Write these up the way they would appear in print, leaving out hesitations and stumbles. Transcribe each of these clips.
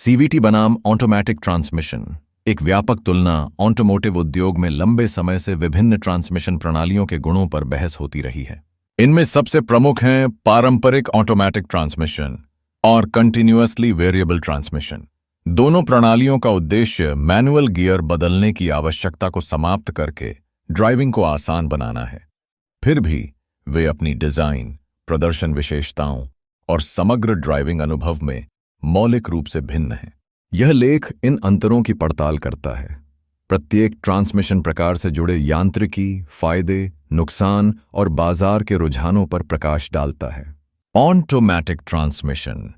CVT बनाम automatic transmission एक व्यापक तुलना ऑटोमोटिव उद्योग में लंबे समय से विभिन्न ट्रांसमिशन प्रणालियों के गुणों पर बहस होती रही है। इनमें सबसे प्रमुख हैं पारंपरिक ऑटोमैटिक ट्रांसमिशन और कंटिन्यूअसली वेरिएबल ट्रांसमिशन। दोनों प्रणालियों का उद्देश्य मैनुअल गियर बदलने की आवश्यकता को समाप्त करके ड्राइविंग को आसान बनाना है। फिर भी वे अपनी डिजाइन, प्रदर्शन विशेषताओं और समग्र ड्राइविंग अनुभव में मौलिक रूप से भिन्न हैं। यह लेख इन अंतरों की पड़ताल करता है, प्रत्येक ट्रांसमिशन प्रकार से जुड़े यांत्रिकी, फायदे, नुकसान और बाजार के रुझानों पर प्रकाश डालता है। Automatic transmission.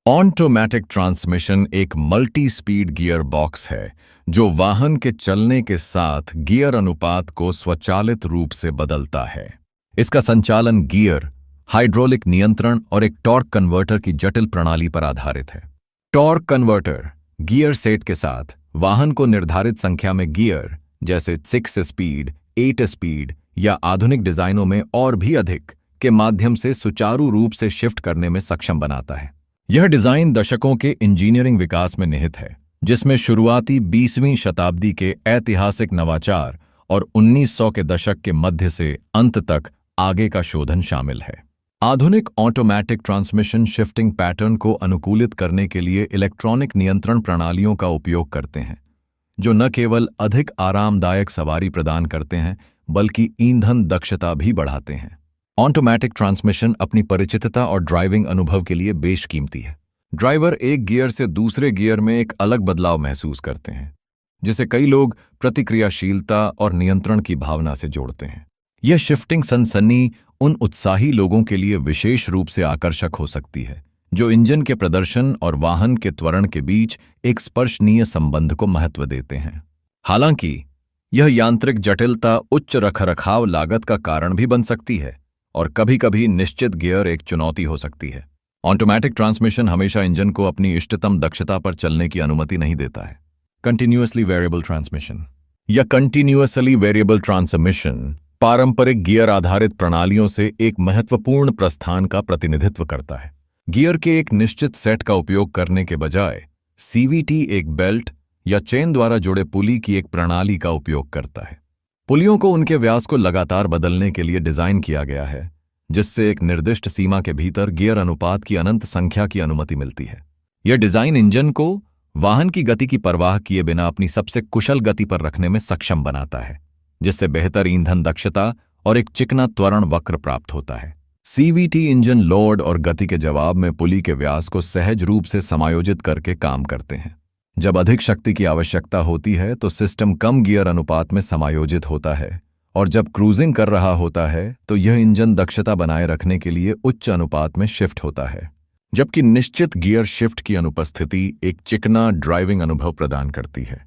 ऑटोमैटिक ट्रांसमिशन एक मल्टी स्पीड गियर बॉक्स है जो वाहन के चलने के साथ गियर अनुपात को स्वचालित रूप से बदलता है। इसका संचालन गियर, हाइड्रोलिक नियंत्रण और एक टॉर्क कन्वर्टर की जटिल प्रणाली पर आधारित है। टॉर्क कन्वर्टर गियर सेट के साथ वाहन को निर्धारित संख्या में गियर जैसे 6 स्पीड, 8 स्पीड या आधुनिक डिजाइनों में और भी अधिक के माध्यम से सुचारू रूप से शिफ्ट करने में सक्षम बनाता है। यह डिजाइन दशकों के इंजीनियरिंग विकास में निहित है, जिसमें शुरुआती 20वीं शताब्दी के ऐतिहासिक नवाचार और 1900 के दशक के मध्य से अंत तक आगे का शोधन शामिल है। आधुनिक ऑटोमैटिक ट्रांसमिशन शिफ्टिंग पैटर्न को अनुकूलित करने के लिए इलेक्ट्रॉनिक नियंत्रण प्रणालियों का उपयोग करते हैं, जो न केवल अधिक आरामदायक सवारी प्रदान करते हैं बल्कि ईंधन दक्षता भी बढ़ाते हैं। ऑटोमैटिक ट्रांसमिशन अपनी परिचितता और ड्राइविंग अनुभव के लिए बेशकीमती है। ड्राइवर एक गियर से दूसरे गियर में एक अलग बदलाव महसूस करते हैं, जिसे कई लोग प्रतिक्रियाशीलता और नियंत्रण की भावना से जोड़ते हैं। यह शिफ्टिंग सनसनी उन उत्साही लोगों के लिए विशेष रूप से आकर्षक हो सकती है जो इंजन के प्रदर्शन और वाहन के त्वरण के बीच एक स्पर्शनीय संबंध को महत्व देते हैं। हालांकि यह यांत्रिक जटिलता उच्च रखरखाव लागत का कारण भी बन सकती है और कभी-कभी निश्चित गियर एक चुनौती हो सकती है। ऑटोमैटिक ट्रांसमिशन हमेशा इंजन को अपनी इष्टतम दक्षता पर चलने की अनुमति नहीं देता है। कंटिन्यूअसली वेरिएबल ट्रांसमिशन या कंटिन्यूअसली वेरिएबल ट्रांसमिशन पारंपरिक गियर आधारित प्रणालियों से एक महत्वपूर्ण प्रस्थान का प्रतिनिधित्व करता है। गियर के एक निश्चित सेट का उपयोग करने के बजाय सीवीटी एक बेल्ट या चेन द्वारा जुड़े पुली की एक प्रणाली का उपयोग करता है। पुलियों को उनके व्यास को लगातार बदलने के लिए डिजाइन किया गया है, जिससे एक निर्दिष्ट सीमा के भीतर गियर अनुपात की अनंत संख्या की अनुमति मिलती है। यह डिजाइन इंजन को वाहन की गति की परवाह किए बिना अपनी सबसे कुशल गति पर रखने में सक्षम बनाता है, जिससे बेहतर ईंधन दक्षता और एक चिकना त्वरण वक्र प्राप्त होता है। सीवीटी इंजन लोड और गति के जवाब में पुली के व्यास को सहज रूप से समायोजित करके काम करते हैं। जब अधिक शक्ति की आवश्यकता होती है तो सिस्टम कम गियर अनुपात में समायोजित होता है, और जब क्रूजिंग कर रहा होता है तो यह इंजन दक्षता बनाए रखने के लिए उच्च अनुपात में शिफ्ट होता है। जबकि निश्चित गियर शिफ्ट की अनुपस्थिति एक चिकना ड्राइविंग अनुभव प्रदान करती है।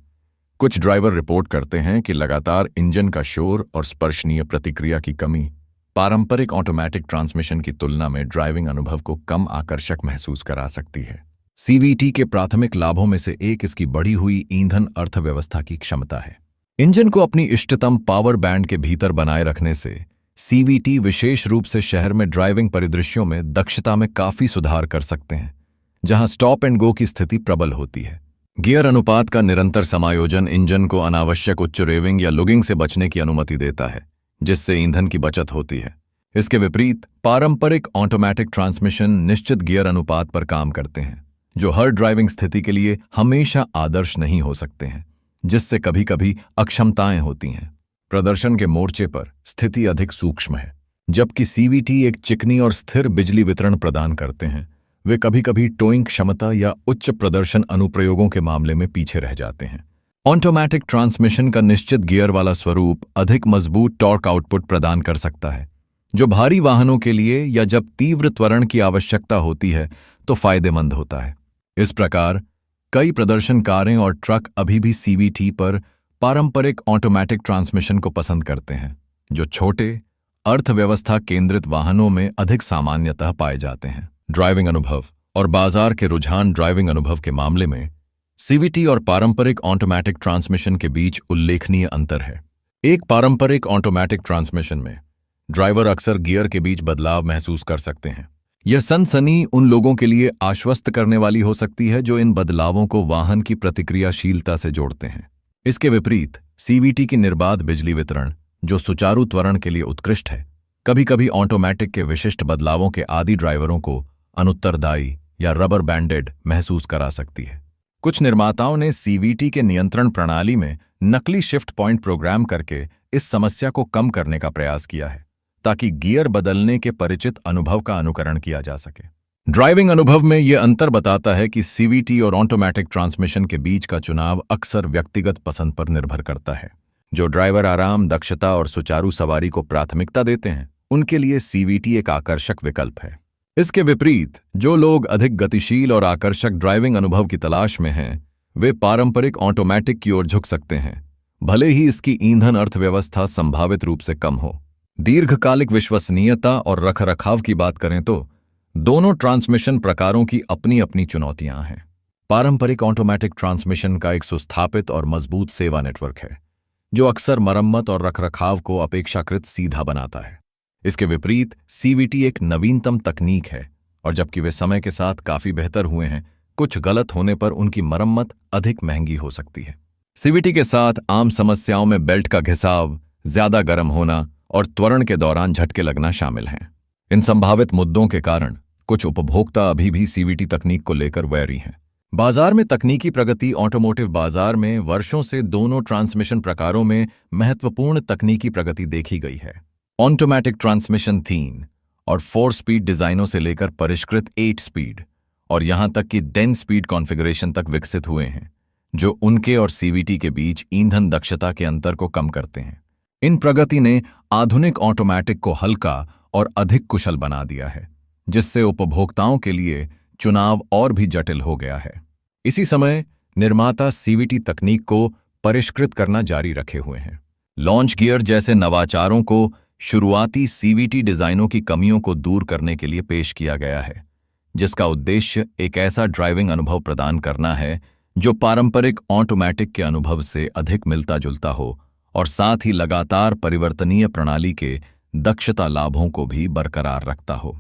कुछ ड्राइवर रिपोर्ट करते हैं कि लगातार इंजन का शोर और स्पर्शनीय प्रतिक्रिया की कमी पारंपरिक ऑटोमैटिक ट्रांसमिशन की तुलना में ड्राइविंग अनुभव को कम आकर्षक महसूस करा सकती है। सीवीटी के प्राथमिक लाभों में से एक इसकी बढ़ी हुई ईंधन अर्थव्यवस्था की क्षमता है। इंजन को अपनी इष्टतम पावर बैंड के भीतर बनाए रखने से सीवीटी विशेष रूप से शहर में ड्राइविंग परिदृश्यों में दक्षता में काफी सुधार कर सकते हैं, जहां स्टॉप एंड गो की स्थिति प्रबल होती है। गियर अनुपात का निरंतर समायोजन इंजन को अनावश्यक उच्च रेविंग या लुगिंग से बचने की अनुमति देता है, जिससे ईंधन की बचत होती है। इसके विपरीत पारंपरिक ऑटोमैटिक ट्रांसमिशन निश्चित गियर अनुपात पर काम करते हैं, जो हर ड्राइविंग स्थिति के लिए हमेशा आदर्श नहीं हो सकते हैं, जिससे कभी-कभी अक्षमताएं होती हैं। प्रदर्शन के मोर्चे पर स्थिति अधिक सूक्ष्म है। जबकि सीवीटी एक चिकनी और स्थिर बिजली वितरण प्रदान करते हैं, वे कभी-कभी टोइंग क्षमता या उच्च प्रदर्शन अनुप्रयोगों के मामले में पीछे रह जाते हैं। ऑटोमैटिक ट्रांसमिशन का निश्चित गियर वाला स्वरूप अधिक मजबूत टॉर्क आउटपुट प्रदान कर सकता है, जो भारी वाहनों के लिए या जब तीव्र त्वरण की आवश्यकता होती है तो फायदेमंद होता है। इस प्रकार कई प्रदर्शन कारें और ट्रक अभी भी सीवीटी पर पारंपरिक ऑटोमैटिक ट्रांसमिशन को पसंद करते हैं, जो छोटे अर्थव्यवस्था केंद्रित वाहनों में अधिक सामान्यतः पाए जाते हैं। ड्राइविंग अनुभव और बाजार के रुझान। ड्राइविंग अनुभव के मामले में सीवीटी और पारंपरिक ऑटोमैटिक ट्रांसमिशन के बीच उल्लेखनीय अंतर है। एक पारंपरिक ऑटोमैटिक ट्रांसमिशन में ड्राइवर अक्सर गियर के बीच बदलाव महसूस कर सकते हैं, यह सनसनी उन लोगों के लिए आश्वस्त करने वाली हो सकती है जो इन बदलावों को वाहन की प्रतिक्रियाशीलता से जोड़ते हैं। इसके विपरीत सीवीटी की निर्बाध बिजली वितरण, जो सुचारू त्वरण के लिए उत्कृष्ट है, कभी कभी ऑटोमैटिक के विशिष्ट बदलावों के आदी ड्राइवरों को अनुत्तरदायी या रबर बैंडेड महसूस करा सकती है। कुछ निर्माताओं ने सीवीटी के नियंत्रण प्रणाली में नकली शिफ्ट पॉइंट प्रोग्राम करके इस समस्या को कम करने का प्रयास किया है, ताकि गियर बदलने के परिचित अनुभव का अनुकरण किया जा सके। ड्राइविंग अनुभव में यह अंतर बताता है कि सीवीटी और ऑटोमैटिक ट्रांसमिशन के बीच का चुनाव अक्सर व्यक्तिगत पसंद पर निर्भर करता है। जो ड्राइवर आराम, दक्षता और सुचारू सवारी को प्राथमिकता देते हैं, उनके लिए सीवीटी एक आकर्षक विकल्प है। इसके विपरीत जो लोग अधिक गतिशील और आकर्षक ड्राइविंग अनुभव की तलाश में हैं, वे पारंपरिक ऑटोमैटिक की ओर झुक सकते हैं, भले ही इसकी ईंधन अर्थव्यवस्था संभावित रूप से कम हो। दीर्घकालिक विश्वसनीयता और रखरखाव की बात करें तो दोनों ट्रांसमिशन प्रकारों की अपनी अपनी चुनौतियां हैं। पारंपरिक ऑटोमैटिक ट्रांसमिशन का एक सुस्थापित और मजबूत सेवा नेटवर्क है, जो अक्सर मरम्मत और रखरखाव को अपेक्षाकृत सीधा बनाता है। इसके विपरीत सीवीटी एक नवीनतम तकनीक है, और जबकि वे समय के साथ काफी बेहतर हुए हैं, कुछ गलत होने पर उनकी मरम्मत अधिक महंगी हो सकती है। सीवीटी के साथ आम समस्याओं में बेल्ट का घिसाव, ज्यादा गर्म होना और त्वरण के दौरान झटके लगना शामिल हैं। इन संभावित मुद्दों के कारण कुछ उपभोक्ता अभी भी सीवीटी तकनीक को लेकर वैरी हैं। बाजार में तकनीकी प्रगति ऑटोमोटिव बाजार में वर्षों से दोनों ट्रांसमिशन प्रकारों में महत्वपूर्ण तकनीकी प्रगति देखी गई है। ऑटोमैटिक ट्रांसमिशन 3 और 4 स्पीड डिजाइनों से लेकर परिष्कृत 8 स्पीड और यहां तक कि 10 स्पीड कॉन्फ़िगरेशन तक विकसित हुए हैं, जो उनके और सीवीटी के बीच ईंधन दक्षता के अंतर को कम करते हैं। इन प्रगति ने आधुनिक ऑटोमैटिक को हल्का और अधिक कुशल बना दिया है, जिससे उपभोक्ताओं के लिए चुनाव और भी जटिल हो गया है। इसी समय निर्माता सीवीटी तकनीक को परिष्कृत करना जारी रखे हुए हैं। लॉन्च गियर जैसे नवाचारों को शुरुआती सीवीटी डिजाइनों की कमियों को दूर करने के लिए पेश किया गया है, जिसका उद्देश्य एक ऐसा ड्राइविंग अनुभव प्रदान करना है जो पारंपरिक ऑटोमैटिक के अनुभव से अधिक मिलता जुलता हो और साथ ही लगातार परिवर्तनीय प्रणाली के दक्षता लाभों को भी बरकरार रखता हो।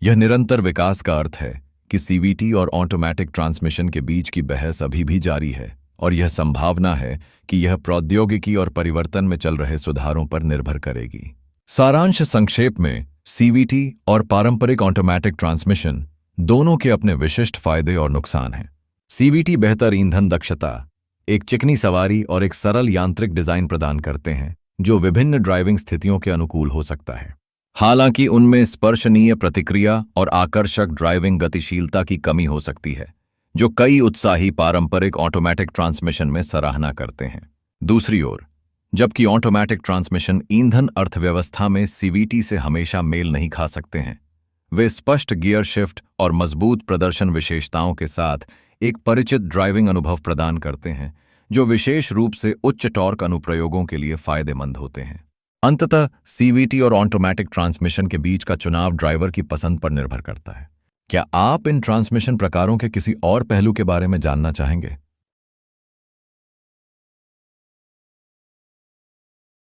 यह निरंतर विकास का अर्थ है कि सीवीटी और ऑटोमैटिक ट्रांसमिशन के बीच की बहस अभी भी जारी है, और यह संभावना है कि यह प्रौद्योगिकी और परिवर्तन में चल रहे सुधारों पर निर्भर करेगी। सारांश संक्षेप में, सीवीटी और पारंपरिक ऑटोमैटिक ट्रांसमिशन दोनों के अपने विशिष्ट फायदे और नुकसान हैं। सीवीटी बेहतर ईंधन दक्षता, एक चिकनी सवारी और एक सरल यांत्रिक डिजाइन प्रदान करते हैं, जो विभिन्न ड्राइविंग स्थितियों के अनुकूल हो सकता है। हालांकि उनमें स्पर्शनीय प्रतिक्रिया और आकर्षक ड्राइविंग गतिशीलता की कमी हो सकती है, जो कई उत्साही पारंपरिक ऑटोमैटिक ट्रांसमिशन में सराहना करते हैं। दूसरी ओर, जबकि ऑटोमैटिक ट्रांसमिशन ईंधन अर्थव्यवस्था में सीवीटी से हमेशा मेल नहीं खा सकते हैं, वे स्पष्ट गियर शिफ्ट और मजबूत प्रदर्शन विशेषताओं के साथ एक परिचित ड्राइविंग अनुभव प्रदान करते हैं, जो विशेष रूप से उच्च टॉर्क अनुप्रयोगों के लिए फायदेमंद होते हैं। अंततः सीवीटी और ऑटोमैटिक ट्रांसमिशन के बीच का चुनाव ड्राइवर की पसंद पर निर्भर करता है। क्या आप इन ट्रांसमिशन प्रकारों के किसी और पहलू के बारे में जानना चाहेंगे?